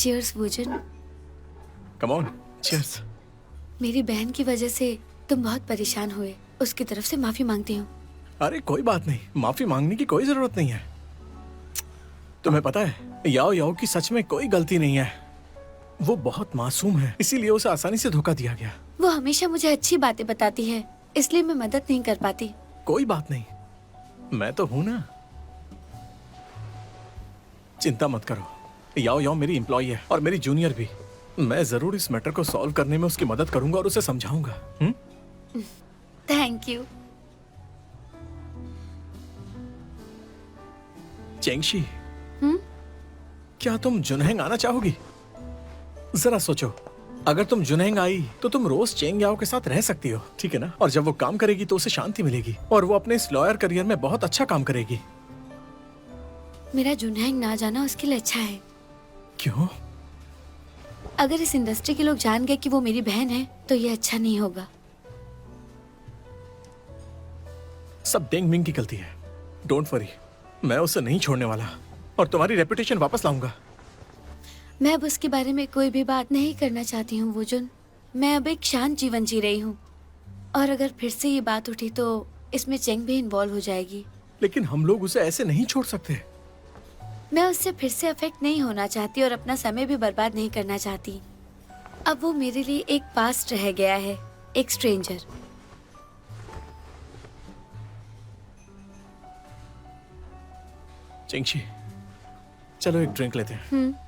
Cheers वूजन। Come on, cheers. मेरी बहन की वजह से तुम बहुत परेशान हुए, उसकी तरफ से माफी मांगती हूँ। अरे कोई बात नहीं, माफी मांगने की कोई जरूरत नहीं है। तुम्हें पता है, याओ याओ की सच में कोई गलती नहीं है। वो बहुत मासूम है, इसीलिए उसे आसानी से धोखा दिया गया। वो हमेशा मुझे अच्छी बातें बताती है, इसलिए मैं मदद नहीं कर पाती। कोई बात नहीं, मैं तो हूं ना। चिंता मत करो, याओ याओ मेरी एम्प्लॉय है और मेरी जूनियर भी। मैं जरूर इस मैटर को सॉल्व करने में उसकी मदद करूंगा और उसे समझाऊंगा। Thank you. चेंगशी, क्या तुम जुनहेंग आना चाहोगी? जरा सोचो, अगर तुम जुनहेंग आई तो तुम रोज चेंग याओ के साथ रह सकती हो, ठीक है ना? और जब वो काम करेगी तो उसे शांति मिलेगी और वो अपने इस लॉयर करियर में बहुत अच्छा काम करेगी। मेरा जुनहेंग ना जाना उसके लिए अच्छा है। क्यों? अगर इस इंडस्ट्री के लोग जान गए कि वो मेरी बहन है तो ये अच्छा नहीं होगा। सब डेंग मिंग की गलती है। डोंट वरी, मैं उसे नहीं छोड़ने वाला और तुम्हारी रेपुटेशन वापस लाऊंगा। मैं अब उसके बारे में कोई भी बात नहीं करना चाहती हूँ वुजुन। मैं अब एक शांत जीवन जी रही हूँ और अगर फिर से ये बात उठी तो इसमें चेंग भी इन्वॉल्व हो जाएगी। लेकिन हम लोग उसे ऐसे नहीं छोड़ सकते। मैं उससे फिर से अफेक्ट नहीं होना चाहती और अपना समय भी बर्बाद नहीं करना चाहती। अब वो मेरे लिए एक पास्ट रह गया है, एक स्ट्रेंजर। चिंगशी, चलो एक ड्रिंक लेते हैं।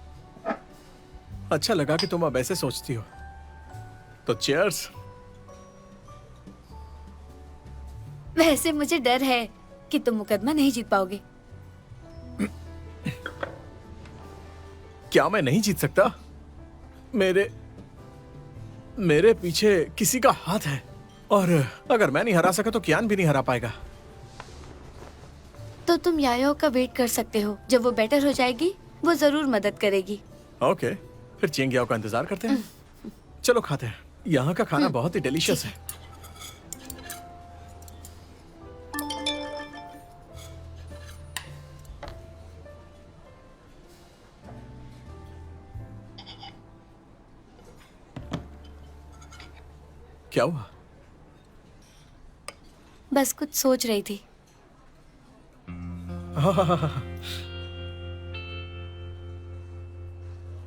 अच्छा लगा कि तुम अब ऐसे सोचती हो, तो चीयर्स। वैसे मुझे डर है कि तुम मुकदमा नहीं जीत पाओगे। क्या मैं नहीं जीत सकता? मेरे पीछे किसी का हाथ है और अगर मैं नहीं हरा सका तो कियान भी नहीं हरा पाएगा। तो तुम यायो का वेट कर सकते हो, जब वो बेटर हो जाएगी वो जरूर मदद करेगी। ओके, फिर चेंग याओ का इंतजार करते हैं। चलो खाते हैं, यहाँ का खाना बहुत ही डिलीशियस है। क्या हुआ? बस कुछ सोच रही थी।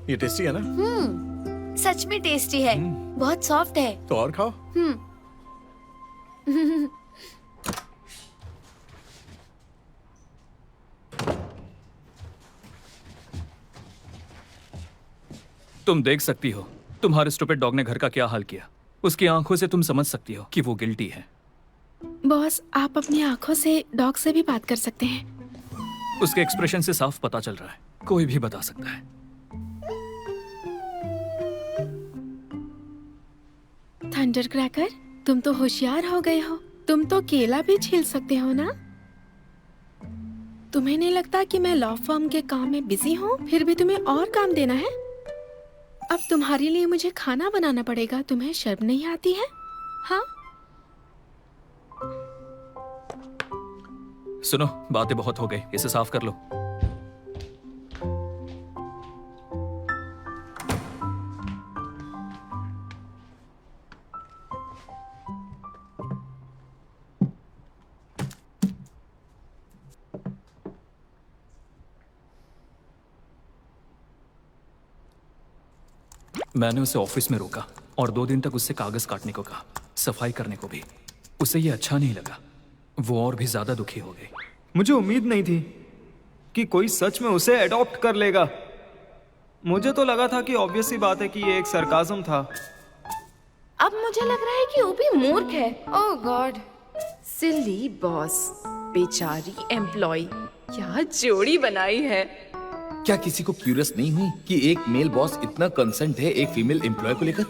ये टेस्टी है ना? सच में टेस्टी है, बहुत सॉफ्ट है। तो और खाओ। तुम देख सकती हो तुम्हारे स्टूपिड डॉग ने घर का क्या हाल किया। उसकी आंखों से तुम समझ सकती हो कि वो गिल्टी है। बॉस, आप अपनी आंखों से डॉग से भी बात कर सकते हैं। उसके एक्सप्रेशन से साफ पता चल रहा है, कोई भी बता सकता है। थंडर क्रैकर, तुम तो होशियार हो गए हो। तुम तो केला भी छील सकते हो ना? तुम्हें नहीं लगता कि मैं लॉ फर्म के काम में बिजी हूँ, फिर भी तुम्हें और काम देना है? अब तुम्हारे लिए मुझे खाना बनाना पड़ेगा। तुम्हें शर्म नहीं आती है? हाँ? सुनो, बातें बहुत हो गई, इसे साफ कर लो। मैंने उसे ऑफिस में रोका और 2 दिन तक उससे कागज काटने को कहा, सफाई करने को भी। उसे ये अच्छा नहीं लगा, वो और भी ज्यादा दुखी हो गई। मुझे उम्मीद नहीं थी कि कोई सच में उसे अडॉप्ट कर लेगा। मुझे तो लगा था कि ऑब्वियस सी बात है कि ये एक सरकाज़म था। अब मुझे लग रहा है कि वो भी मूर्ख है। ओह गॉड, सिली बॉस, बेचारी एम्प्लॉय, क्या जोड़ी बनाई है। क्या किसी को क्यूरियस नहीं हुई कि एक मेल बॉस इतना कंसर्न्ड है एक फीमेल एम्प्लॉय को लेकर?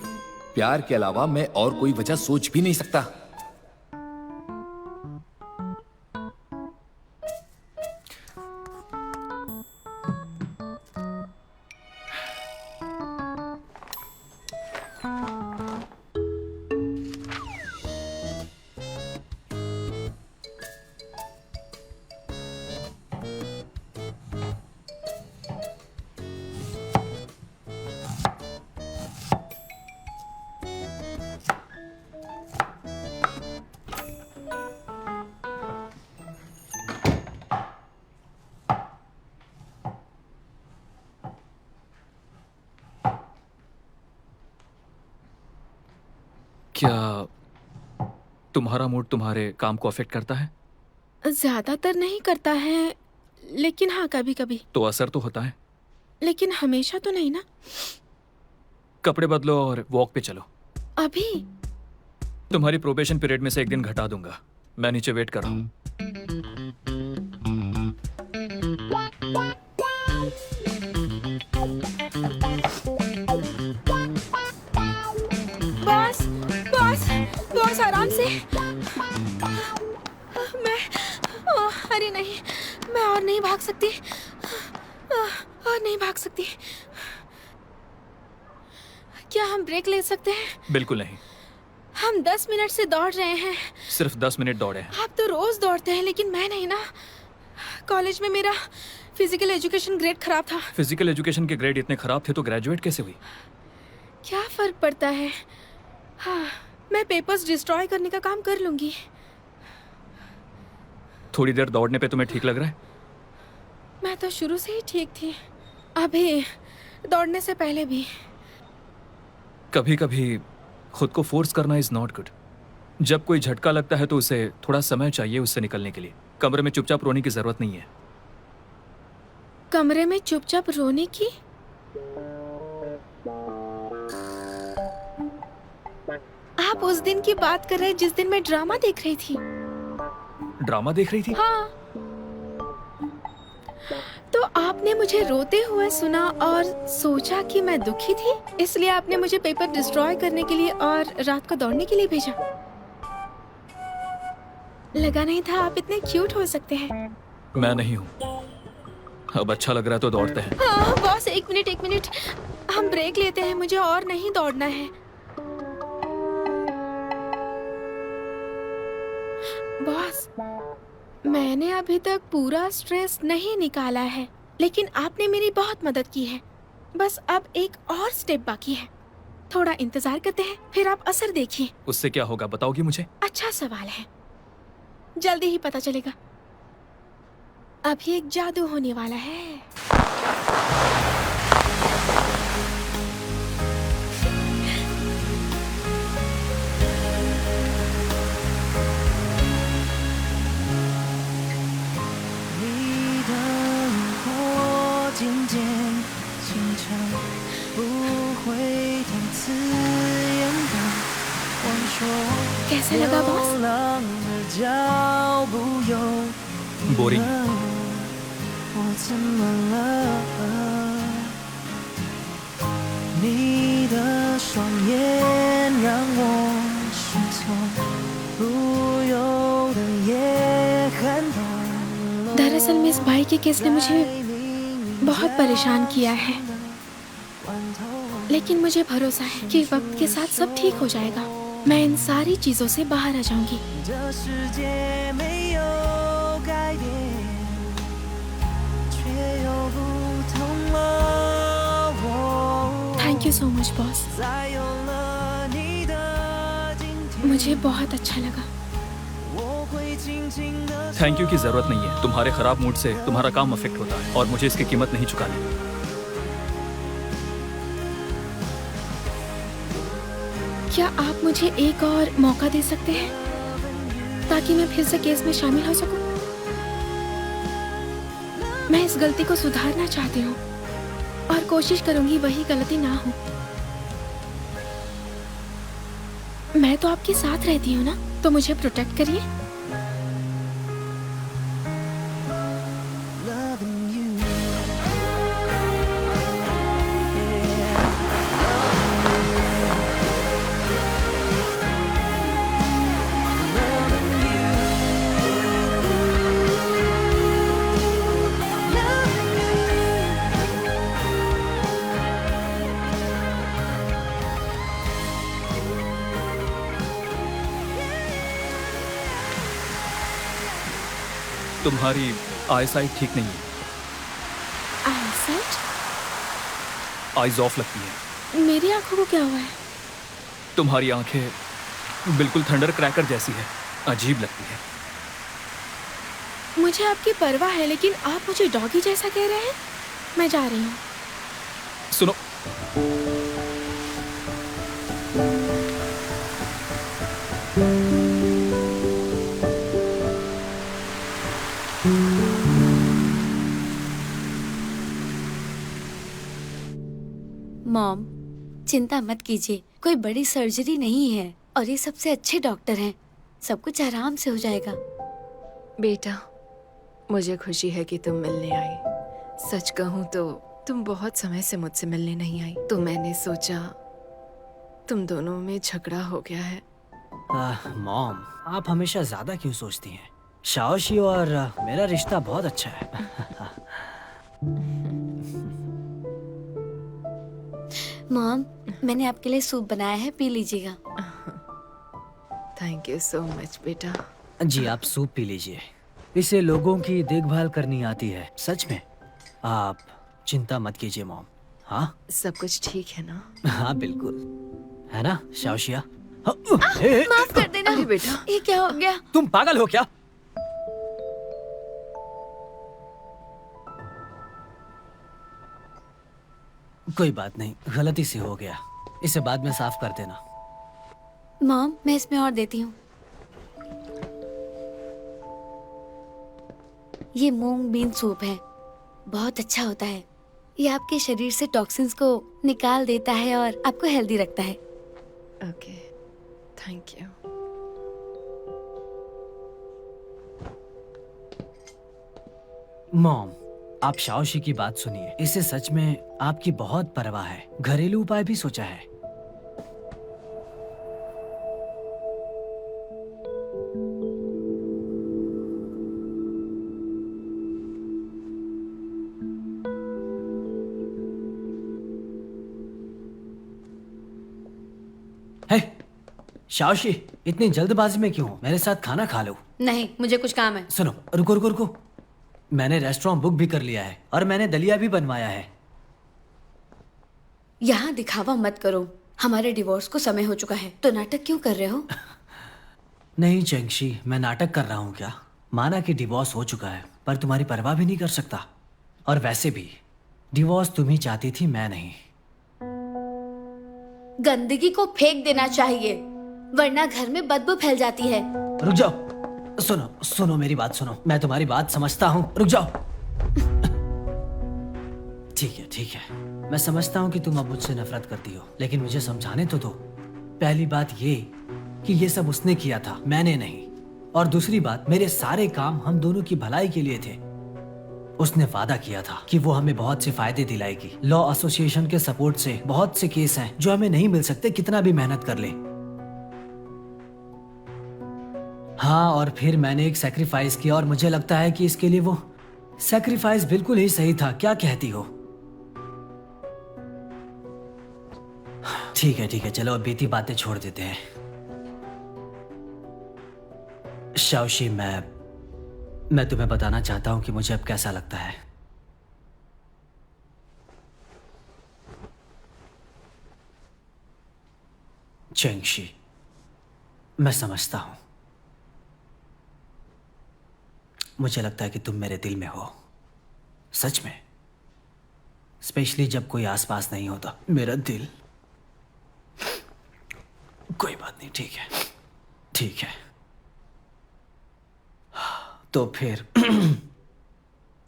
प्यार के अलावा मैं और कोई वजह सोच भी नहीं सकता। क्या तुम्हारा मूड तुम्हारे काम को अफेक्ट करता है? ज्यादातर नहीं करता है, लेकिन हाँ कभी कभी। तो असर तो होता है। लेकिन हमेशा तो नहीं ना। कपड़े बदलो और वॉक पे चलो। अभी? तुम्हारी प्रोबेशन पीरियड में से एक दिन घटा दूंगा। मैं नीचे वेट कर रहा हूँ। बॉस बॉस बॉस आराम से। मैं अरे नहीं, मैं और नहीं भाग सकती, और नहीं भाग सकती। क्या हम ब्रेक ले सकते हैं? बिल्कुल नहीं। हम 10 मिनट से दौड़ रहे हैं। सिर्फ 10 मिनट दौड़े हैं। आप तो रोज दौड़ते हैं, लेकिन मैं नहीं ना। कॉलेज में मेरा फिजिकल एजुकेशन ग्रेड खराब था। फिजिकल एजुकेशन के ग्रेड इतने खराब थे तो ग्रेजुएट कैसे हुई? क्या फर्क पड़ता है? हाँ, मैं पेपर्स डिस्ट्रॉय करने का काम कर लूंगी। थोड़ी देर दौड़ने पे तुम्हें ठीक लग रहा है? मैं तो शुरू से ही ठीक थी, अभी दौड़ने से पहले भी। कभी कभी खुद को फोर्स करना इज नॉट गुड। जब कोई झटका लगता है तो उसे थोड़ा समय चाहिए उससे निकलने के लिए। कमरे में चुपचाप रोने की जरूरत नहीं है। कमरे में चुपचाप रोने की? आप उस दिन की बात कर रहे हैं जिस दिन मैं ड्रामा देख रही थी? ड्रामा देख रही थी? हाँ। तो आपने मुझे रोते हुए सुना और सोचा कि मैं दुखी थी, इसलिए आपने मुझे पेपर डिस्ट्रॉय करने के लिए और रात को दौड़ने के लिए भेजा। लगा नहीं था आप इतने क्यूट हो सकते हैं। मैं नहीं हूँ। अब अच्छा लग रहा है तो दौड़ते हैं। हाँ बॉस, एक मिनट, हम ब्रेक लेते हैं, मुझे और नहीं दौड़ना है। बॉस, मैंने अभी तक पूरा स्ट्रेस नहीं निकाला है, लेकिन आपने मेरी बहुत मदद की है। बस अब एक और स्टेप बाकी है। थोड़ा इंतजार करते हैं, फिर आप असर देखिए। उससे क्या होगा बताओगी मुझे? अच्छा सवाल है, जल्दी ही पता चलेगा। अभी एक जादू होने वाला है। कैसा लगा बॉस? बोरिंग। दरअसल मिस भाई के केस ने मुझे बहुत परेशान किया है, लेकिन मुझे भरोसा है कि वक्त के साथ सब ठीक हो जाएगा। मैं इन सारी चीजों से बाहर आ जाऊंगी। Thank you so much boss, मुझे बहुत अच्छा लगा। थैंक यू की जरूरत नहीं है। तुम्हारे खराब मूड से तुम्हारा काम अफेक्ट होता है और मुझे इसकी कीमत नहीं चुकानी। क्या आप मुझे एक और मौका दे सकते हैं ताकि मैं फिर से केस में शामिल हो सकूं? मैं इस गलती को सुधारना चाहती हूँ और कोशिश करूंगी वही गलती ना हो। मैं तो आपके साथ रहती हूँ ना, तो मुझे प्रोटेक्ट करिए। तुम्हारी आईसाइट ठीक नहीं है। आईसाइट? आईज ऑफ लगती है। मेरी आंखों को क्या हुआ है? तुम्हारी आंखें बिल्कुल थंडर क्रैकर जैसी है, अजीब लगती है। मुझे आपकी परवाह है, लेकिन आप मुझे डॉगी जैसा कह रहे हैं। मैं जा रही हूँ। सुनो, चिंता मत कीजिए, कोई बड़ी सर्जरी नहीं है और ये सबसे अच्छे डॉक्टर हैं। सब कुछ आराम से हो जाएगा। बेटा, मुझे खुशी है कि तुम मिलने आई। सच कहूँ तो तुम बहुत समय से मुझसे मिलने नहीं आई, तो मैंने सोचा तुम दोनों में झगड़ा हो गया है। मॉम, आप हमेशा ज्यादा क्यों सोचती हैं? शाओशी और मेरा रिश्ता बहुत अच्छा है। मॉम, मैंने आपके लिए सूप बनाया है, पी लीजिएगा। थैंक यू सो मच बेटा। जी, आप सूप पी लीजिए। इसे लोगों की देखभाल करनी आती है, सच में। आप चिंता मत कीजिए मॉम। हाँ सब कुछ ठीक है ना? हाँ बिल्कुल, है ना शाओशिया? माफ कर देना। अरे बेटा, ये क्या हो गया? तुम पागल हो क्या? कोई बात नहीं, गलती से हो गया। इसे बाद में साफ कर देना। मॉम, मैं इसमें और देती हूँ। ये मूंग बीन सूप है, बहुत अच्छा होता है। ये आपके शरीर से टॉक्सिन्स को निकाल देता है और आपको हेल्दी रखता है। Okay, thank you. मॉम, आप शाओशी की बात सुनिए। इसे सच में आपकी बहुत परवाह है। घरेलू उपाय भी सोचा है। हे, शाओशी, इतनी जल्दबाजी में क्यों? मेरे साथ खाना खा लो। नहीं, मुझे कुछ काम है। सुनो, रुको रुको रुको। मैंने रेस्टोरेंट बुक भी कर लिया है और मैंने दलिया भी बनवाया है। यहाँ दिखावा मत करो। हमारे डिवोर्स को समय हो चुका है, तो नाटक क्यों कर रहे हो? नहीं चेंगशी, मैं नाटक कर रहा हूँ क्या? माना कि डिवोर्स हो चुका है, पर तुम्हारी परवाह भी नहीं कर सकता। और वैसे भी डिवोर्स तुम ही चाहती थी, मैं नहीं। गंदगी को फेंक देना चाहिए, वरना घर में बदबू फैल जाती है। रुक जाओ, सुनो सुनो, मेरी बात सुनो। मैं तुम्हारी बात समझता हूँ, रुक जाओ। ठीक है, मैं समझता हूँ कि तुम अब मुझसे नफरत करती हो, लेकिन मुझे समझाने तो दो। पहली बात ये कि ये सब उसने किया था, मैंने नहीं। और दूसरी बात, मेरे सारे काम हम दोनों की भलाई के लिए थे। उसने वादा किया था कि वो हमें बहुत से फायदे दिलाएगी। लॉ एसोसिएशन के सपोर्ट से बहुत से केस हैं जो हमें नहीं मिल सकते, कितना भी मेहनत कर ले। हाँ, और फिर मैंने एक सैक्रिफाइस किया और मुझे लगता है कि इसके लिए वो सैक्रिफाइस बिल्कुल ही सही था। क्या कहती हो? ठीक है, चलो अब बीती बातें छोड़ देते हैं। शाओशी, मैं तुम्हें बताना चाहता हूं कि मुझे अब कैसा लगता है। चेंगशी, मैं समझता हूं। मुझे लगता है कि तुम मेरे दिल में हो, सच में। स्पेशली जब कोई आसपास नहीं होता। मेरा दिल। कोई बात नहीं, ठीक है। तो फिर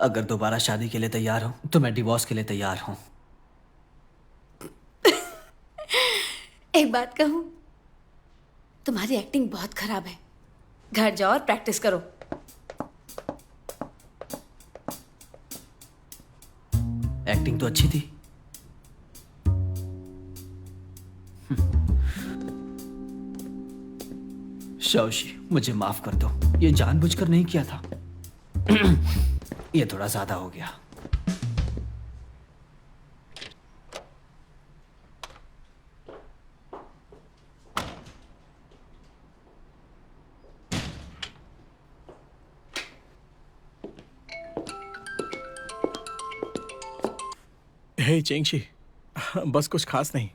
अगर दोबारा शादी के लिए तैयार हो तो मैं डिवोर्स के लिए तैयार हूं। एक बात कहूं, तुम्हारी एक्टिंग बहुत खराब है। घर जाओ और प्रैक्टिस करो। एक्टिंग तो अच्छी थी। शाओशी, मुझे माफ कर दो। ये जानबूझकर नहीं किया था। ये थोड़ा ज्यादा हो गया। हे चेंगशी, बस कुछ खास नहीं।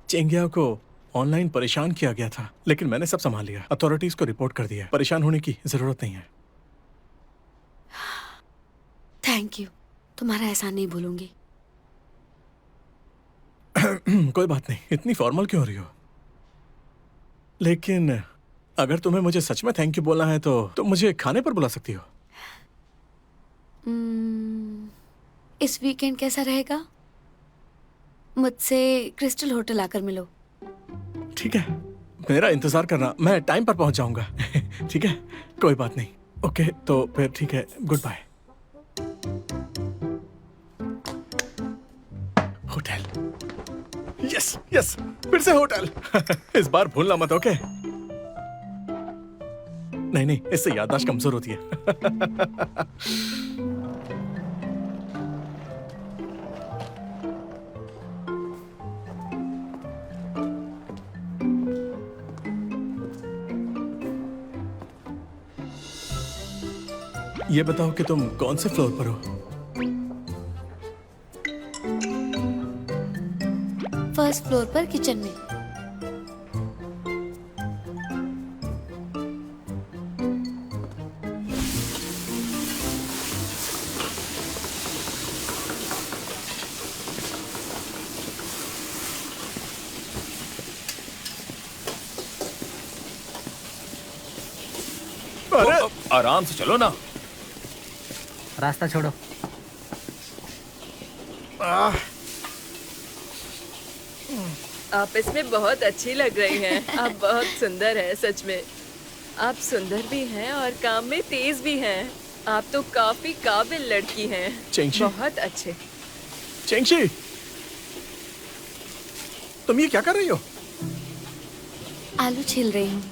चेंगिया को ऑनलाइन परेशान किया गया था, लेकिन मैंने सब संभाल लिया। अथॉरिटीज को रिपोर्ट कर दिया। परेशान होने की जरूरत नहीं है। थैंक यू, तुम्हारा एहसान नहीं भूलूंगी। कोई बात नहीं, इतनी फॉर्मल क्यों हो रही हो? लेकिन अगर तुम्हें मुझे सच में थैंक यू बोलना है तो मुझे खाने पर बुला सकती हो। इस वीकेंड कैसा रहेगा? मुझसे क्रिस्टल होटल आकर मिलो। ठीक है, मेरा इंतजार करना, मैं टाइम पर पहुंच जाऊंगा। ठीक है, कोई बात नहीं। ओके, तो फिर ठीक है, good bye. Hotel, yes yes, फिर से होटल। इस बार भूलना मत, ओके? नहीं नहीं, इससे याददाश्त कमजोर होती है। ये बताओ कि तुम कौन से फ्लोर पर हो? फर्स्ट फ्लोर पर किचन में। अरे आराम से चलो ना। रास्ता छोड़ो। आह, आप इसमें बहुत अच्छी लग रही हैं। आप बहुत सुंदर हैं, सच में। आप सुंदर भी हैं और काम में तेज भी हैं। आप तो काफी काबिल लड़की हैं। चेंगशी। बहुत अच्छे। चेंगशी, तुम ये क्या कर रही हो? आलू छील रही हूँ।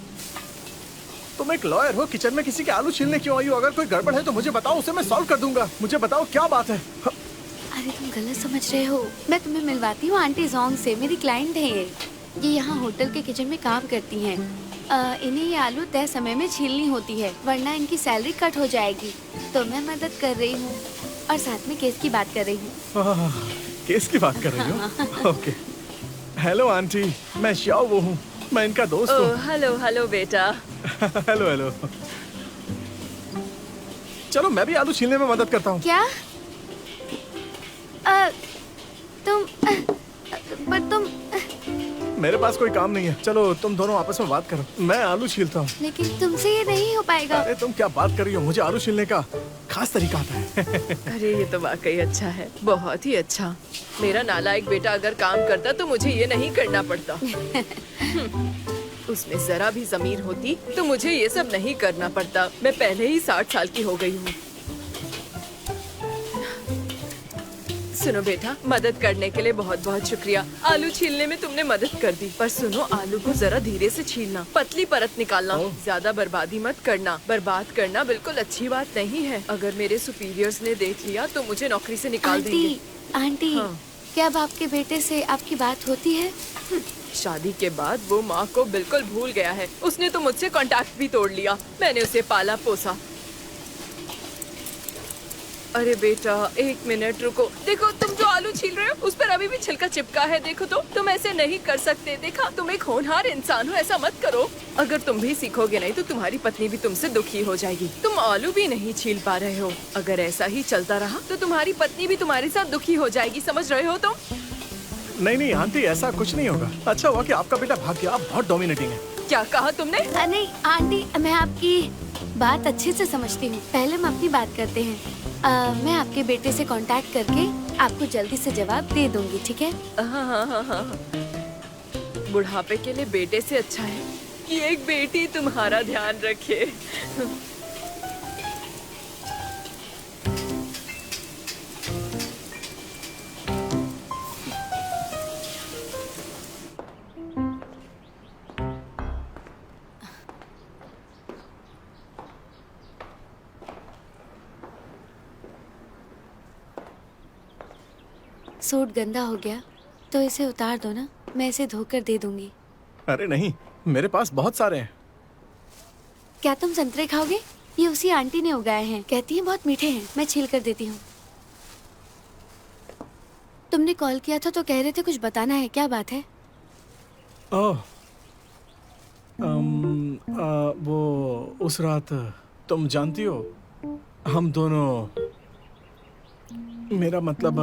तुम एक लॉयर हो, किचन में किसी के आलू छीलने क्यों आई हो? अगर कोई गड़बड़ है तो मुझे बताओ, उसे मैं सॉल्व कर दूंगा। मुझे बताओ क्या बात है। अरे तुम गलत समझ रहे हो। मैं तुम्हें मिलवाती हूँ आंटी जोंग से, मेरी क्लाइंट है ये यहाँ होटल के किचन में काम करती हैं। इन्हें ये आलू तय समय में छीलनी होती है, वरना इनकी सैलरी कट हो जाएगी। तो मैं मदद कर रही हूँ और साथ में केस की बात कर रही हूँ। केस की बात कर रही हो? ओके। हेलो आंटी, मैं श्याओ वो हूँ, मैं इनका दोस्त हूँ। हेलो हेलो बेटा। Hello hello. चलो मैं भी आलू छीलने में मदद करता हूँ। क्या? तुम मेरे पास कोई काम नहीं है, चलो तुम दोनों आपस में बात करो, मैं आलू छीलता हूँ। लेकिन तुमसे ये नहीं हो पाएगा। अरे तुम क्या बात कर रही हो, मुझे आलू छीलने का खास तरीका आता है। अरे ये तो वाकई अच्छा है, बहुत ही अच्छा। मेरा नालायक बेटा अगर काम करता तो मुझे ये नहीं करना पड़ता। उसमें जरा भी ज़मीर होती तो मुझे ये सब नहीं करना पड़ता। मैं पहले ही 60 साल की हो गई हूँ। सुनो बेटा, मदद करने के लिए बहुत बहुत शुक्रिया। आलू छीलने में तुमने मदद कर दी, पर सुनो, आलू को जरा धीरे से छीलना, पतली परत निकालना, ज्यादा बर्बादी मत करना। बर्बाद करना बिल्कुल अच्छी बात नहीं है। अगर मेरे सुपीरियर्स ने देख लिया तो मुझे नौकरी से निकाल देंगे। आंटी, हाँ। क्या अब आपके बेटे से आपकी बात होती है? शादी के बाद वो माँ को बिल्कुल भूल गया है। उसने तो मुझसे कांटेक्ट भी तोड़ लिया। मैंने उसे पाला पोसा। अरे बेटा, एक मिनट रुको। देखो, तुम जो आलू छील रहे हो उस पर अभी भी छिलका चिपका है। देखो तो, तुम ऐसे नहीं कर सकते। देखा, तुम एक होनहार इंसान हो, ऐसा मत करो। अगर तुम भी सीखोगे नहीं तो तुम्हारी पत्नी भी तुमसे दुखी हो जाएगी। तुम आलू भी नहीं छील पा रहे हो। अगर ऐसा ही चलता रहा तो तुम्हारी पत्नी भी तुम्हारे साथ दुखी हो जाएगी। समझ रहे हो तुम? नहीं नहीं आंटी, ऐसा कुछ नहीं होगा। अच्छा हुआ कि आपका बेटा भाग गया, आप बहुत डोमिनेटिंग है। क्या कहा तुमने? नहीं आंटी, मैं आपकी बात अच्छे से समझती हूँ। पहले हम अपनी बात करते हैं। मैं आपके बेटे से कांटेक्ट करके आपको जल्दी से जवाब दे दूंगी, ठीक है? हाँ। बुढ़ापे के लिए बेटे से अच्छा है कि एक बेटी तुम्हारा ध्यान रखे। सूट गंदा हो गया तो इसे उतार दो ना, मैं इसे धोकर दे दूंगी। अरे नहीं, मेरे पास बहुत सारे हैं। क्या तुम संतरे खाओगे? ये उसी आंटी ने उगाए हैं, कहती हैं बहुत मीठे हैं। मैं छील कर देती हूँ। तुमने कॉल किया था तो कह रहे थे कुछ बताना है, क्या बात है? ओह, वो उस रात, तुम जानती हो, हम दोनों, मेरा मतलब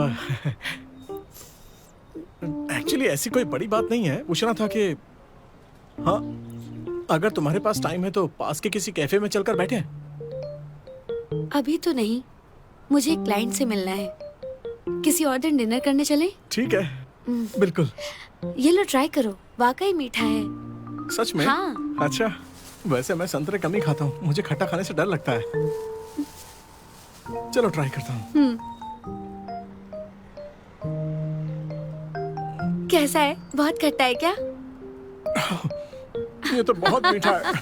एक्चुअली ऐसी कोई बड़ी बात नहीं है। पूछना था कि हाँ, अगर तुम्हारे पास टाइम है तो पास के किसी कैफे में चलकर बैठे। अभी तो नहीं, मुझे एक क्लाइंट से मिलना है। किसी और दिन डिनर करने चलें? ठीक है, बिल्कुल। ये लो ट्राई करो, वाकई मीठा है। सच में? हाँ। अच्छा, वैसे मैं संतरे कम ही खाता हूँ, मुझे खट्टा खाने से डर लगता है। चलो ट्राई करता हूँ। कैसा है? बहुत खट्टा है क्या? ये तो बहुत मीठा है।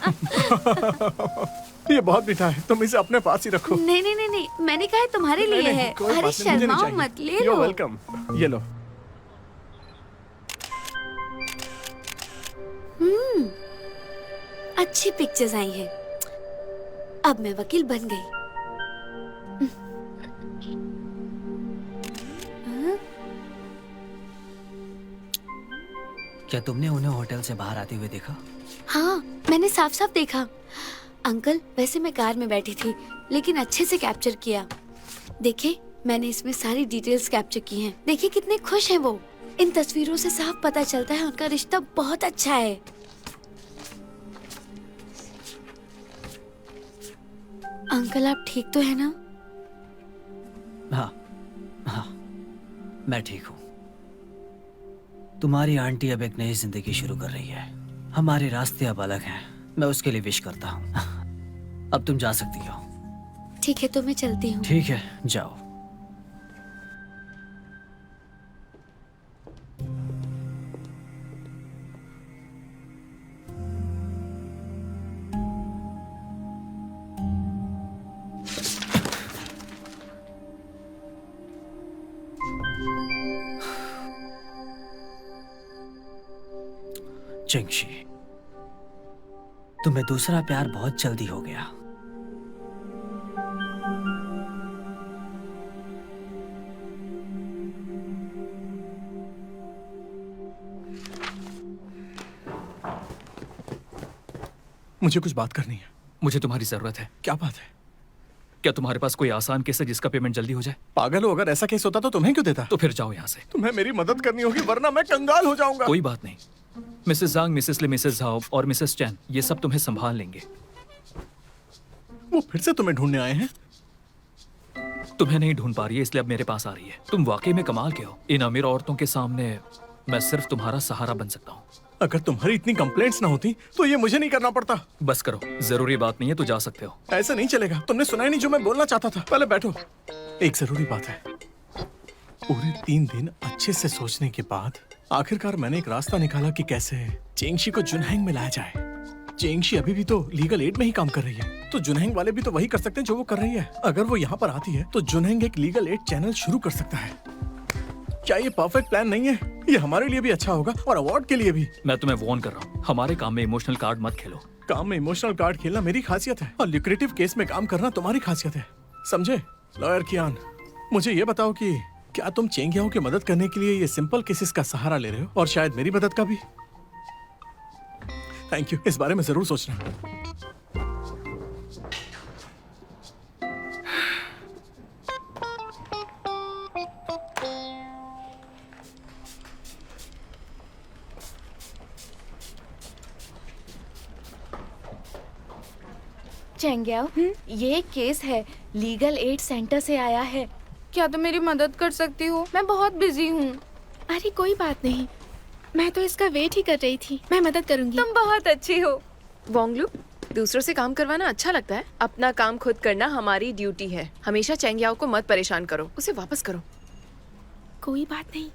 ये बहुत मीठा है, तुम इसे अपने पास ही रखो। नहीं नहीं नहीं नहीं, मैंने कहा है तुम्हारे लिए नहीं, है। कोई अरे बात नहीं, मुझे नहीं शर्माओ चाहिए। मत, ले You're लो। वेलकम। ये लो। अच्छी पिक्चर्स आई हैं। अब मैं वकील बन गई। क्या तुमने उन्हें होटल से बाहर आते हुए देखा? हाँ, मैंने साफ साफ देखा। अंकल, वैसे मैं कार में बैठी थी, लेकिन अच्छे से कैप्चर किया। देखिए, मैंने इसमें सारी डिटेल्स कैप्चर की हैं। देखिए कितने खुश हैं वो। इन तस्वीरों से साफ पता चलता है उनका रिश्ता बहुत अच्छा है। अंकल, आप ठीक तो है ना? हाँ हाँ, मैं ठीक हूँ। तुम्हारी आंटी अब एक नई जिंदगी शुरू कर रही है। हमारे रास्ते अब अलग हैं। मैं उसके लिए विश करता हूँ। अब तुम जा सकती हो। ठीक है, तो मैं चलती हूँ। ठीक है, जाओ। चिंगशी, तुम्हें दूसरा प्यार बहुत जल्दी हो गया। मुझे कुछ बात करनी है। मुझे तुम्हारी जरूरत है। क्या बात है? क्या तुम्हारे पास कोई आसान केस है जिसका पेमेंट जल्दी हो जाए? पागल हो, अगर ऐसा केस होता तो तुम्हें क्यों देता? तो फिर जाओ यहाँ से। तुम्हें मेरी मदद करनी होगी, वरना मैं कंगाल हो जाऊंगा। कोई बात नहीं, मिसेस जांग, मिसेस ले, मिसेस झाओ और मिसेस चैन, ये सब तुम्हें संभाल लेंगे। वो फिर से तुम्हें ढूंढने आए हैं? तुम्हें नहीं ढूंढ पा रही है, इसलिए अब मेरे पास आ रही है। तुम वाकई में कमाल के हो। इन अमीर औरतों के सामने मैं सिर्फ तुम्हारा सहारा बन सकता हूँ। अगर तुम्हारी इतनी कंप्लेंट्स ना होती तो ये मुझे नहीं करना पड़ता। बस करो, जरूरी बात नहीं है तो जा सकते हो। ऐसा नहीं चलेगा, तुमने सुना ही नहीं जो मैं बोलना चाहता था। पहले बैठो, एक जरूरी बात है। पूरे 3 दिन अच्छे से सोचने के बाद आखिरकार मैंने एक रास्ता निकाला कि कैसे चेंगशी को जुनहैंग में लाया जाए। चेंगशी अभी भी तो लीगल एड में ही काम कर रही है, तो जुनहैंग वाले भी तो वही कर सकते हैं जो वो कर रही है। अगर वो यहाँ पर आती है तो जुनहैंग एक लीगल एड चैनल शुरू कर सकता है। क्या ये परफेक्ट प्लान नहीं है? ये हमारे लिए भी अच्छा होगा और अवार्ड के लिए भी। मैं तुम्हें वार्न कर रहा हूँ, हमारे काम में इमोशनल कार्ड मत खेलो। काम में इमोशनल कार्ड खेलना मेरी खासियत है और ल्यूक्रेटिव केस में काम करना तुम्हारी खासियत है, समझे? लॉयर कियान, मुझे ये बताओ कि क्या तुम चेंगियाओं की मदद करने के लिए ये सिंपल केसेस का सहारा ले रहे हो, और शायद मेरी मदद का भी? थैंक यू, इस बारे में जरूर सोचना। चेंगियाओ, ये केस है, लीगल एड सेंटर से आया है। क्या तुम मेरी मदद कर सकती हो? मैं बहुत बिजी हूँ। अरे कोई बात नहीं, मैं तो इसका वेट ही कर रही थी। मैं मदद करूंगी। तुम बहुत अच्छी हो। वोंगलू, दूसरों से काम करवाना अच्छा लगता है, अपना काम खुद करना हमारी ड्यूटी है। हमेशा चेंगियाओ को मत परेशान करो, उसे वापस करो। कोई बात नहीं।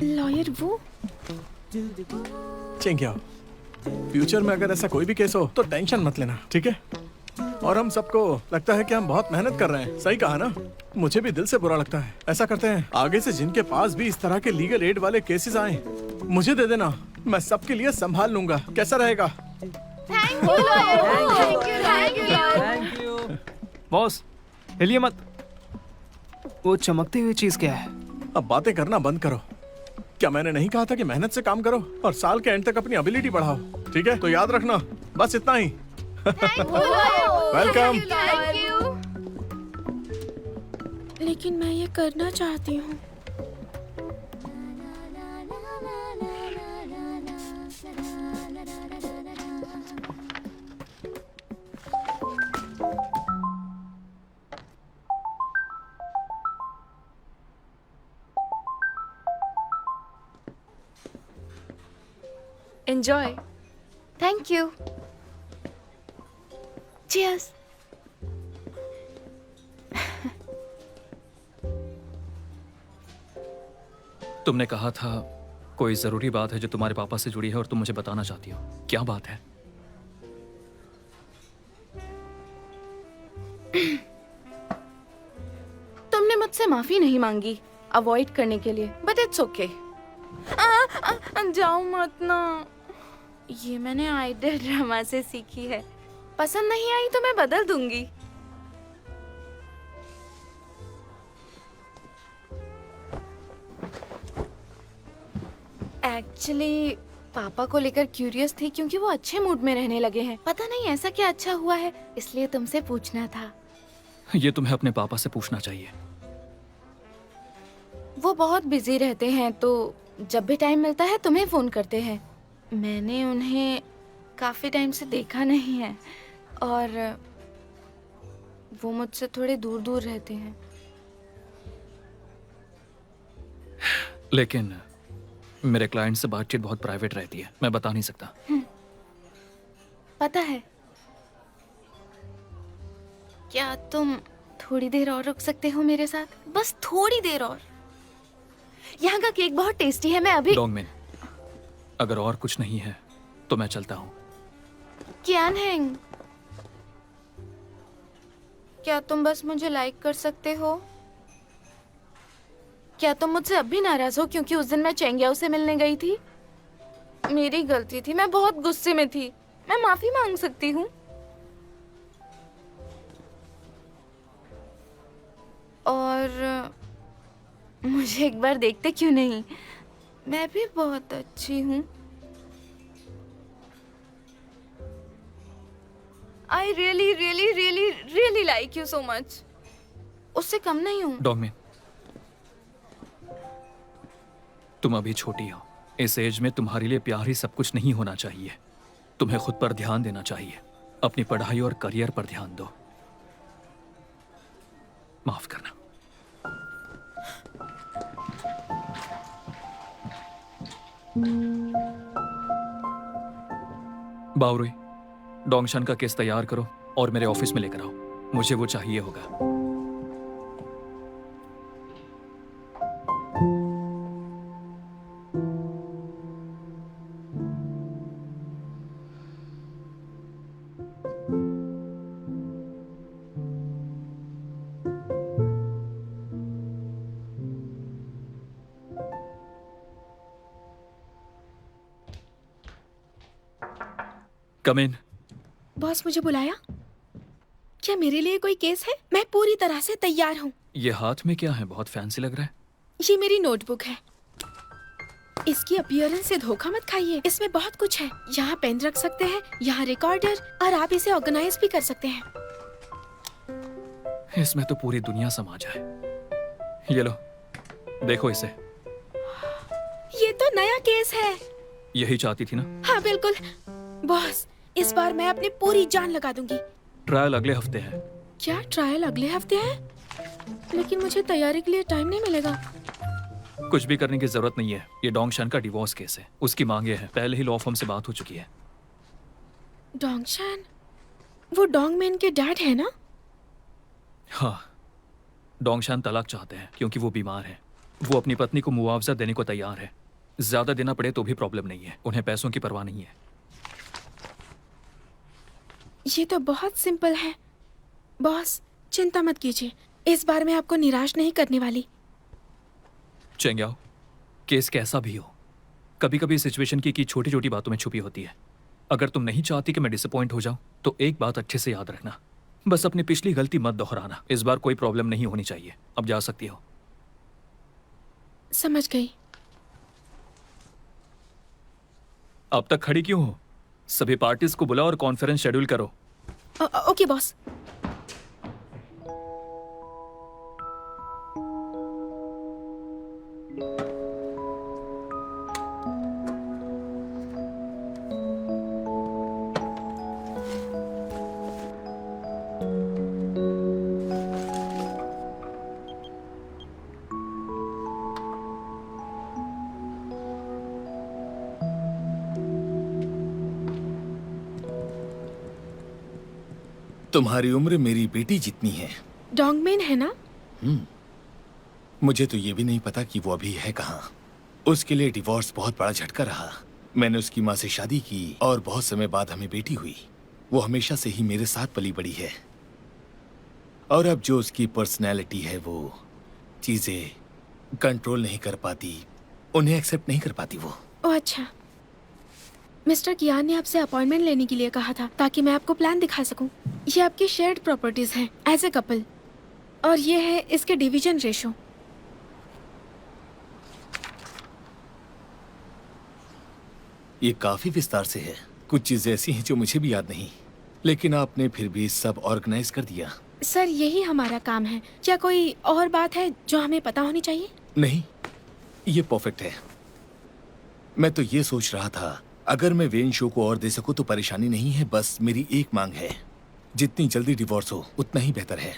लॉयर वो? चेंगियाओ, फ्यूचर में अगर ऐसा कोई भी केस हो तो टेंशन मत लेना, ठीक है? और हम सबको लगता है कि हम बहुत मेहनत कर रहे हैं, सही कहा ना? मुझे भी दिल से बुरा लगता है। ऐसा करते हैं, आगे से जिनके पास भी इस तरह के लीगल एड वाले केसेस आए, मुझे दे देना, मैं सबके लिए संभाल लूंगा। कैसा रहेगा? Thank you. बॉस, हिलिए मत। वो चमकती हुई चीज क्या है? अब बातें करना बंद करो। क्या मैंने नहीं कहा था कि मेहनत से काम करो और साल के एंड तक अपनी एबिलिटी बढ़ाओ? ठीक है, तो याद रखना, बस इतना ही। वेलकम। लेकिन मैं ये करना चाहती हूँ। एंजॉय। Thank you. चीयर्स। तुमने कहा था कोई जरूरी बात है जो तुम्हारे पापा से जुड़ी है और तुम मुझे बताना चाहती हो। क्या बात है? तुमने मुझसे माफी नहीं मांगी अवॉइड करने के लिए, बट इट्स ओके। जाओ मत ना। ये मैंने आइडल ड्रामा से सीखी है। पसंद नहीं आई तो मैं बदल दूंगी। एक्चुअली पापा को लेकर क्यूरियस थी क्योंकि वो अच्छे मूड में रहने लगे हैं। पता नहीं ऐसा क्या अच्छा हुआ है, इसलिए तुमसे पूछना था। ये तुम्हें अपने पापा से पूछना चाहिए। वो बहुत बिजी रहते हैं तो जब भी टाइम मिलता है तुम्हें फोन करते हैं। मैंने उन्हें काफी टाइम से देखा नहीं है और वो मुझसे थोड़े दूर दूर रहते हैं। लेकिन मेरे क्लाइंट से बातचीत बहुत प्राइवेट रहती है, मैं बता नहीं सकता। पता है, क्या तुम थोड़ी देर और रुक सकते हो मेरे साथ? बस थोड़ी देर और। यहाँ का केक बहुत टेस्टी है। मैं अभी डोंगमिन, अगर और कुछ नहीं है तो मैं चलता हूँ। क्यान हैंग, क्या तुम बस मुझे लाइक कर सकते हो? क्या तुम मुझसे अब भी नाराज हो क्योंकि उस दिन मैं चेंग्याओ से मिलने गई थी? मेरी गलती थी, मैं बहुत गुस्से में थी। मैं माफी मांग सकती हूँ। और मुझे एक बार देखते क्यों नहीं? मैं भी बहुत अच्छी हूँ। I really, really, really, really like you so much. उससे कम नहीं हूँ। डोंगमिन, तुम अभी छोटी हो। इस एज में तुम्हारे लिए प्यार ही सब कुछ नहीं होना चाहिए। तुम्हें खुद पर ध्यान देना चाहिए। अपनी पढ़ाई और करियर पर ध्यान दो। माफ करना। बावरुई, डोंगशान का केस तैयार करो और मेरे ऑफिस में लेकर आओ। मुझे वो चाहिए होगा। कम इन। बॉस मुझे बुलाया? क्या मेरे लिए कोई केस है? मैं पूरी तरह से तैयार हूँ। ये हाथ में क्या है? बहुत फैंसी लग रहा है। ये मेरी नोटबुक है। इसकी अपीयरेंस से धोखा मत खाइए। इसमें बहुत कुछ है। यहाँ पेन रख सकते हैं, यहाँ रिकॉर्डर, और आप इसे ऑर्गेनाइज भी कर सकते हैं। इसमें तो पूरी दुनिया समा जाए। ये लो, देखो इसे। ये तो नया केस है। यही चाहती थी ना? हाँ बिल्कुल। बॉस, इस बार मैं अपनी पूरी जान लगा दूंगी। ट्रायल अगले हफ्ते है। क्या ट्रायल अगले हफ्ते है? लेकिन मुझे तैयारी के लिए टाइम नहीं मिलेगा। कुछ भी करने की जरूरत नहीं है। ये डोंगशान का डिवोर्स केस है। उसकी मांगे हैं। पहले ही लॉ फर्म से बात हो चुकी है। डोंगशान, वो डोंगमैन के डैड है ना? हाँ, डोंगशान तलाक चाहते हैं क्योंकि वो बीमार है। वो अपनी पत्नी को मुआवजा देने को तैयार है। ज्यादा देना पड़े तो भी प्रॉब्लम नहीं है। उन्हें पैसों की परवाह नहीं है। ये तो बहुत सिंपल है। बॉस, चिंता मत कीजिए। इस बार मैं आपको निराश नहीं करने वाली। चेंग्याओ, केस कैसा भी हो, कभी कभी सिचुएशन की छोटी छोटी बातों में छुपी होती है। अगर तुम नहीं चाहती कि मैं डिसअपॉइंट हो जाऊं तो एक बात अच्छे से याद रखना, बस अपनी पिछली गलती मत दोहराना। इस बार कोई प्रॉब्लम नहीं होनी चाहिए। अब जा सकती हो। समझ गई। अब तक खड़ी क्यों हो? सभी पार्टीज को बुलाओ और कॉन्फ्रेंस शेड्यूल करो। Okay boss. तुम्हारी उम्र मेरी बेटी जितनी है। डोंगमिन है ना? मुझे तो ये भी नहीं पता कि वो अभी है कहाँ। उसके लिए डिवोर्स बहुत बड़ा झटका रहा। मैंने उसकी माँ से शादी की और बहुत समय बाद हमें बेटी हुई। वो हमेशा से ही मेरे साथ पली बड़ी है और अब जो उसकी पर्सनैलिटी है वो चीजें कंट्रोल नहीं कर पाती, उन्हें एक्सेप्ट नहीं कर पाती वो। ओह अच्छा। मिस्टर कियान ने आपसे अपॉइंटमेंट लेने के लिए कहा था ताकि मैं आपको प्लान दिखा सकूं। ये आपकी शेयर्ड प्रॉपर्टीज हैं एज ए कपल और ये है इसके डिवीजन रेशो। ये काफी विस्तार से है। कुछ चीजें ऐसी हैं जो मुझे भी याद नहीं, लेकिन आपने फिर भी सब ऑर्गेनाइज कर दिया। सर यही हमारा काम है। क्या कोई और बात है जो हमें पता होनी चाहिए? नहीं, ये परफेक्ट है। मैं तो ये सोच रहा था अगर मैं वेन शो को और दे सकूं तो परेशानी नहीं है। बस मेरी एक मांग है, जितनी जल्दी डिवोर्स हो उतना ही बेहतर है।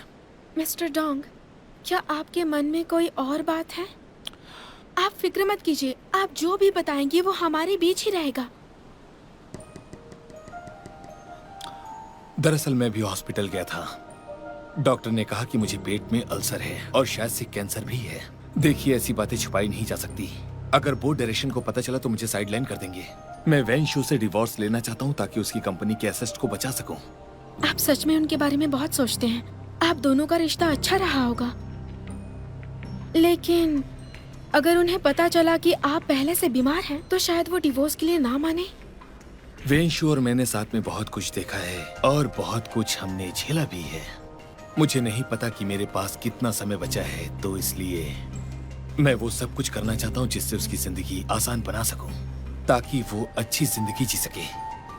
मिस्टर डोंग, क्या आपके मन में कोई और बात है? आप फिक्र मत कीजिए, आप जो भी बताएंगे वो हमारे बीच ही रहेगा। दरअसल मैं भी हॉस्पिटल गया था। डॉक्टर ने कहा कि मुझे पेट में अल्सर है और शायद से कैंसर भी है। देखिए, ऐसी बातें छुपाई नहीं जा सकती। अगर बोर्ड डायरेक्शन को पता चला तो मुझे साइडलाइन कर देंगे। मैं वैन शो से डिवोर्स लेना चाहता हूँ ताकि उसकी कंपनी के एसेट्स को बचा सकूं। आप सच में उनके बारे में बहुत सोचते हैं। आप दोनों का रिश्ता अच्छा रहा होगा, लेकिन अगर उन्हें पता चला कि आप पहले से बीमार हैं तो शायद वो डिवोर्स के लिए ना माने। वेन शो और मैंने साथ में बहुत कुछ देखा है और बहुत कुछ हमने झेला भी है। मुझे नहीं पता कि मेरे पास कितना समय बचा है, तो इसलिए मैं वो सब कुछ करना चाहता हूँ जिससे उसकी जिंदगी आसान बना सकूं, ताकि वो अच्छी जिंदगी जी सके।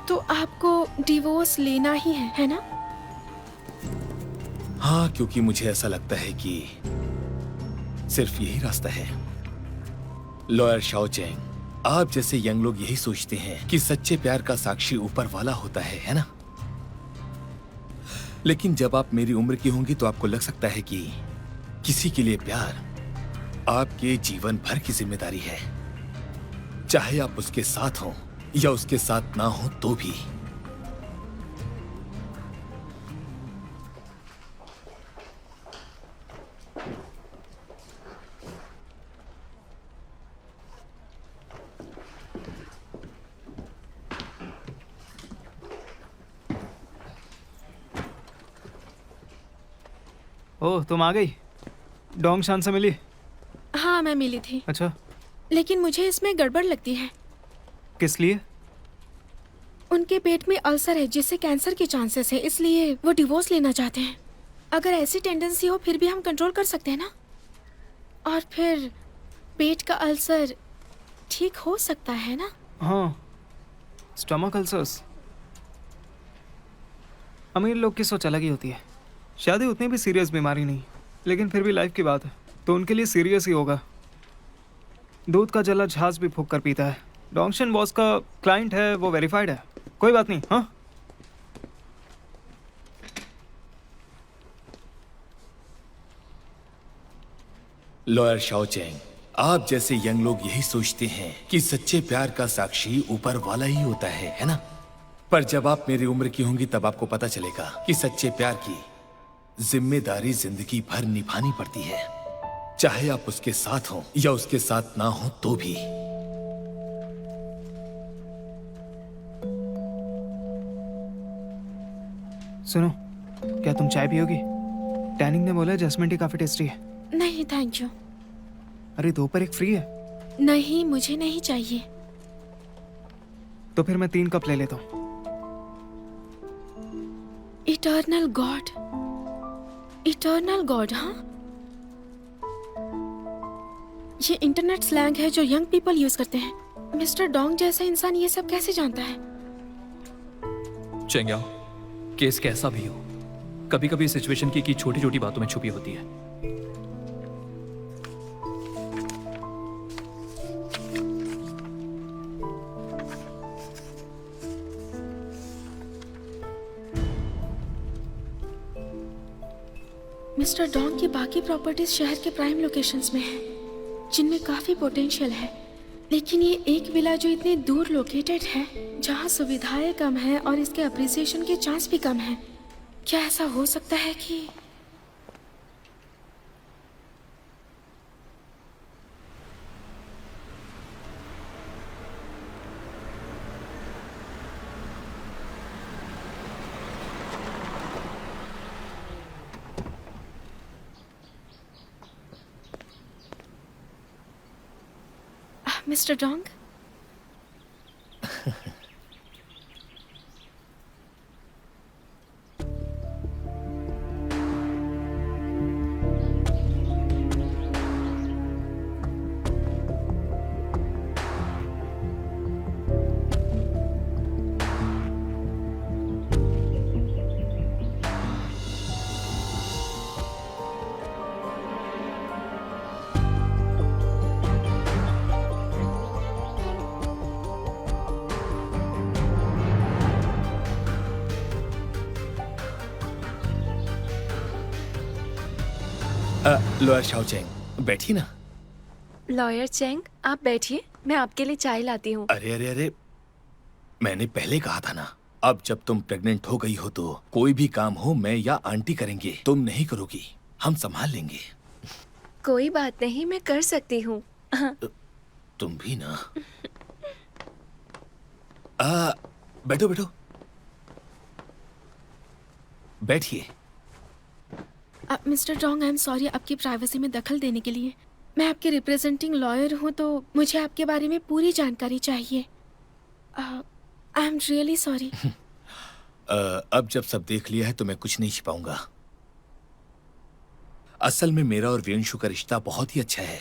तो आपको डिवोर्स लेना ही है ना? हाँ, क्योंकि मुझे ऐसा लगता है कि सिर्फ यही रास्ता है। लॉयर शाओ चेंग, आप जैसे यंग लोग यही सोचते हैं कि सच्चे प्यार का साक्षी ऊपर वाला होता है ना? लेकिन जब आप मेरी उम्र की होंगी तो आपको लग सकता है कि किसी के लिए प्यार आपके जीवन भर की जिम्मेदारी है, चाहे आप उसके साथ हो या उसके साथ ना हो तो भी। ओह, तुम आ गई। डोंग शान से मिली? हाँ, मैं मिली थी। अच्छा, लेकिन मुझे इसमें गड़बड़ लगती है। किस लिए? उनके पेट में अल्सर है जिससे कैंसर के चांसेस है, इसलिए वो डिवोर्स लेना चाहते हैं। अगर ऐसी टेंडेंसी हो फिर भी हम कंट्रोल कर सकते हैं ना? और फिर पेट का अल्सर ठीक हो सकता है ना? हाँ, स्टमक अल्सर्स अमीर लोग की सोच अलग ही होती है। शायद उतनी भी सीरियस बीमारी नहीं, लेकिन फिर भी लाइफ की बात है तो उनके लिए सीरियस ही होगा। दूध का जला झांस भी फूंक कर पीता है। डोंगशन बॉस का क्लाइंट है, वो वेरीफाइड है। कोई बात नहीं। हाँ, लॉयर शाओ चेंग, आप जैसे यंग लोग यही सोचते हैं कि सच्चे प्यार का साक्षी ऊपर वाला ही होता है ना? पर जब आप मेरी उम्र की होंगी तब आपको पता चलेगा कि सच्चे प्यार की जिम्मेदारी जिंदगी भर निभानी पड़ती है, चाहे आप उसके साथ हो या उसके साथ ना हो तो भी। सुनो, क्या तुम चाय पियोगी? टैनिंग ने बोला जैस्मिन टी काफी टेस्टी है। नहीं थैंक यू। अरे, 2 पर 1 फ्री है। नहीं, मुझे नहीं चाहिए। तो फिर मैं 3 कप ले लेता हूँ। Eternal God, eternal God. हाँ, ये इंटरनेट स्लैंग है जो यंग पीपल यूज करते हैं। मिस्टर डोंग जैसा इंसान ये सब कैसे जानता है? चेंग्याओ, केस कैसा भी हो, कभी कभी सिचुएशन की छोटी छोटी बातों में छुपी होती है। मिस्टर डोंग की बाकी प्रॉपर्टीज शहर के प्राइम लोकेशंस में हैं, जिनमें काफी पोटेंशियल है, लेकिन ये एक विला जो इतनी दूर लोकेटेड है, जहाँ सुविधाएं कम है और इसके अप्रिसिएशन के चांस भी कम है, क्या ऐसा हो सकता है कि mister Dong? Lawyer Shao Cheng, बैठी ना। लॉयर चेंग, आप बैठिए, मैं आपके लिए चाय लाती हूँ। अरे अरे अरे, मैंने पहले कहा था ना, अब जब तुम प्रेग्नेंट हो गई हो तो कोई भी काम हो मैं या आंटी करेंगे, तुम नहीं करोगी, हम संभाल लेंगे। कोई बात नहीं, मैं कर सकती हूँ। तुम भी ना। बैठो बैठो, बैठिए। Mister Dong, I am sorry आपकी प्राइवेसी में दखल देने के लिए। मैं आपके रिप्रेजेंटिंग लॉयर हूँ तो मुझे आपके बारे में पूरी जानकारी चाहिए। I am really sorry. अब जब सब देख लिया है तो मैं कुछ नहीं छिपाऊंगा। असल में मेरा और वेंशु का रिश्ता बहुत ही अच्छा है,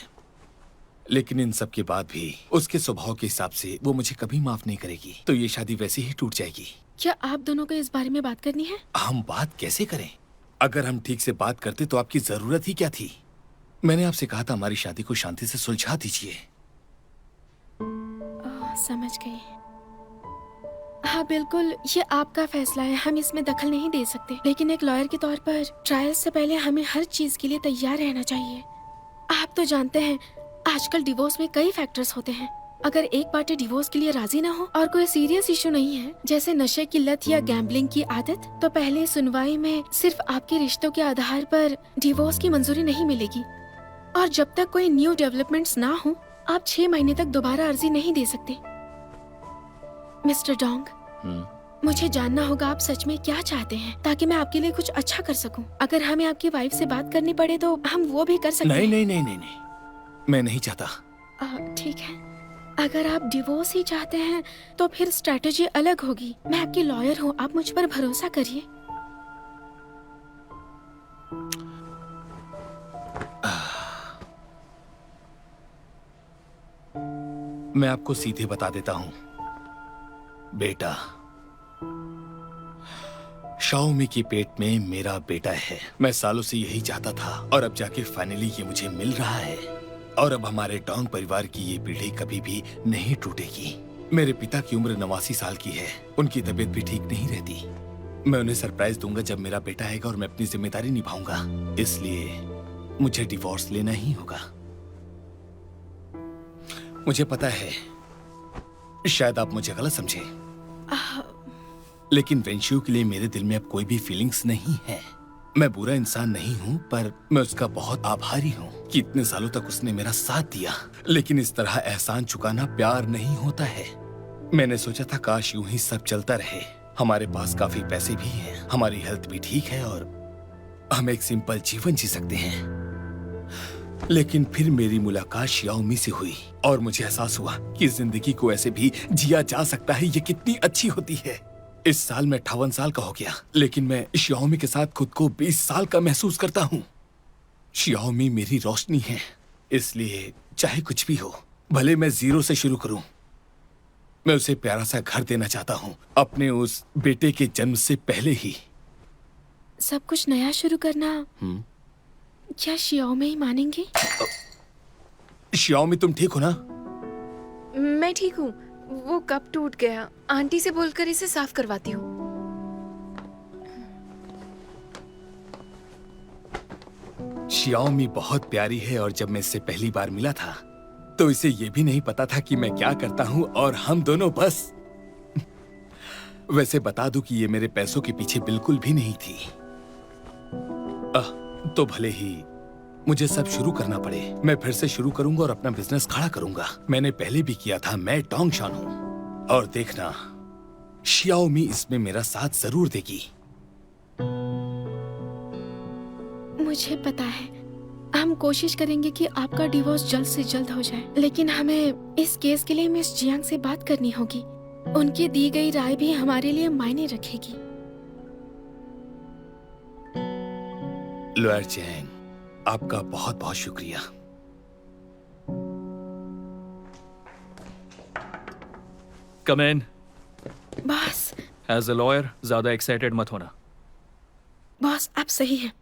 लेकिन इन सब के बाद भी उसके स्वभाव के हिसाब से वो मुझे कभी माफ नहीं करेगी, तो ये शादी वैसे ही टूट जाएगी। क्या आप दोनों को इस बारे में बात करनी है? हम बात कैसे करें? अगर हम ठीक से बात करते तो आपकी जरूरत ही क्या थी? मैंने आपसे कहा था हमारी शादी को शांति से सुलझा दीजिए। समझ गई। हाँ बिल्कुल, ये आपका फैसला है, हम इसमें दखल नहीं दे सकते, लेकिन एक लॉयर के तौर पर ट्रायल से पहले हमें हर चीज के लिए तैयार रहना चाहिए। आप तो जानते हैं आजकल डिवोर्स में कई फैक्टर्स होते हैं। अगर एक पार्टी डिवोर्स के लिए राजी ना हो और कोई सीरियस इशू नहीं है, जैसे नशे की लत या गैम्बलिंग की आदत, तो पहले सुनवाई में सिर्फ आपके रिश्तों के आधार पर डिवोर्स की मंजूरी नहीं मिलेगी। और जब तक कोई न्यू डेवलपमेंट्स ना हो, आप 6 महीने तक दोबारा अर्जी नहीं दे सकते। मिस्टर डोंग, मुझे जानना होगा आप सच में क्या चाहते हैं, ताकि मैं आपके लिए कुछ अच्छा कर सकूं। अगर हमें आपकी वाइफ से बात करनी पड़े तो हम वो भी कर सकते हैं। नहीं नहीं नहीं नहीं नहीं, मैं नहीं चाहता। ठीक है, अगर आप डिवोर्स ही चाहते हैं तो फिर स्ट्रैटेजी अलग होगी। मैं आपकी लॉयर हूँ, आप मुझ पर भरोसा करिए। मैं आपको सीधे बता देता हूँ बेटा, शाओमी के पेट में मेरा बेटा है। मैं सालों से यही चाहता था और अब जाके फाइनली ये मुझे मिल रहा है। और अब हमारे डोंग परिवार की ये पीढ़ी कभी भी नहीं टूटेगी। मेरे पिता की उम्र 89 साल की है, उनकी तबीयत भी ठीक नहीं रहती। मैं उन्हें सरप्राइज दूंगा जब मेरा बेटा आएगा और मैं अपनी जिम्मेदारी निभाऊंगा। इसलिए मुझे डिवोर्स लेना ही होगा। मुझे पता है शायद आप मुझे गलत समझे, लेकिन वेंशु के लिए मेरे दिल में अब कोई भी फीलिंग्स नहीं है। मैं बुरा इंसान नहीं हूँ, पर मैं उसका बहुत आभारी हूँ कि इतने सालों तक उसने मेरा साथ दिया। लेकिन इस तरह एहसान चुकाना प्यार नहीं होता है। मैंने सोचा था काश यूं ही सब चलता रहे। हमारे पास काफी पैसे भी हैं, हमारी हेल्थ भी ठीक है और हम एक सिंपल जीवन जी सकते हैं। लेकिन फिर मेरी मुलाकात शियाओमी से हुई और मुझे एहसास हुआ कि जिंदगी को ऐसे भी जिया जा सकता है। ये कितनी अच्छी होती है। इस साल मैं 58 साल का हो गया, लेकिन मैं शियाओमी के साथ खुद को 20 साल का महसूस करता हूँ। शियाओमी मेरी रोशनी है, इसलिए चाहे कुछ भी हो, भले मैं 0 से शुरू करूं, मैं उसे प्यारा सा घर देना चाहता हूँ, अपने उस बेटे के जन्म से पहले ही। सब कुछ नया शुरू करना क्या शियाओमी ही मानेंगे? शियाओमी तुम ठीक हो ना? मैं ठीक हूँ। वो कप टूट गया, आंटी से बोलकर इसे साफ करवाती हूँ। शियाओमी बहुत प्यारी है और जब मैं इससे पहली बार मिला था तो इसे ये भी नहीं पता था कि मैं क्या करता हूँ और हम दोनों बस वैसे बता दूं कि ये मेरे पैसों के पीछे बिल्कुल भी नहीं थी। तो भले ही मुझे सब शुरू करना पड़े, मैं फिर से शुरू करूंगा और अपना बिजनेस खड़ा करूंगा। मैंने पहले भी किया था, मैं टोंगशान हूं। और देखना, शियाओमी इसमें मेरा साथ जरूर देगी। मुझे पता है, हम कोशिश करेंगे कि आपका डिवोर्स जल्द से जल्द हो जाए, लेकिन हमें इस केस के लिए मिस जियांग से बात करनी होगी। उनकी दी गई राय भी हमारे लिए मायने रखेगी। लॉयर चैंग, आपका बहुत बहुत शुक्रिया। कम इन। बॉस, एज अ लॉयर ज्यादा एक्साइटेड मत होना। बॉस आप सही हैं।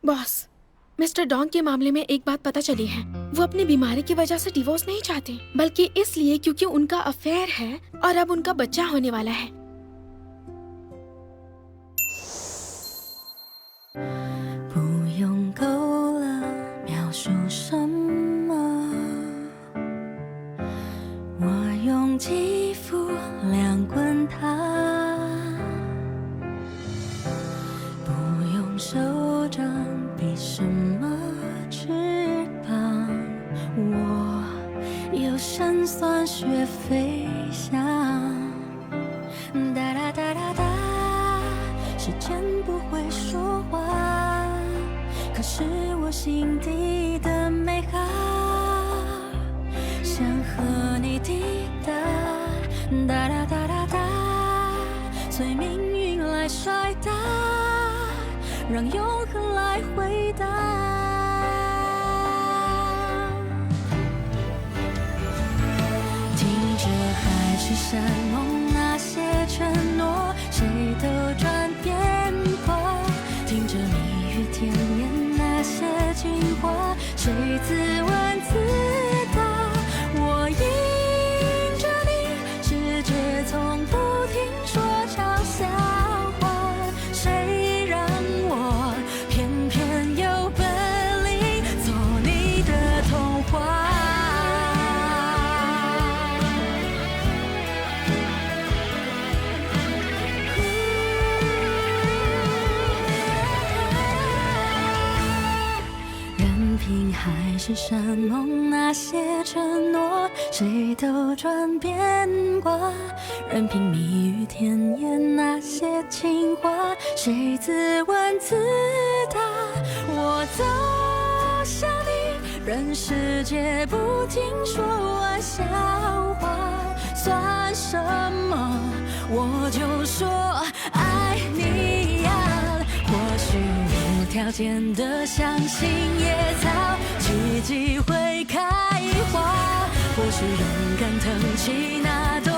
बॉस, मिस्टर डोंग के मामले में एक बात पता चली है। वो अपनी बीमारी की वजह से डिवोर्स नहीं चाहते, बल्कि इसलिए क्योंकि उनका अफेयर है और अब उनका बच्चा होने वाला है। 不用够了描述什么，我用肌肤量滚它，不用手掌比什么翅膀，我有辛酸学飞翔，哒哒哒哒哒，时间不会说话，可是我心底的美好，想和你抵达，哒哒哒哒哒，随命运来甩打，让永恒来回答。听着海誓山盟那些承诺，谁都转变过。听着蜜语甜言那些情话，谁自问自答。我迎着你，世界从不停说悄笑话，谁让我偏偏有本领做你的童话。任凭海誓山盟那些承诺，谁都转变过。任凭蜜语甜言那些情话，谁自问自答。我走向你，任世界不停说玩笑话，算什么？我就说爱你呀。或许无条件的相信野草，奇迹会开花。或许勇敢腾起那朵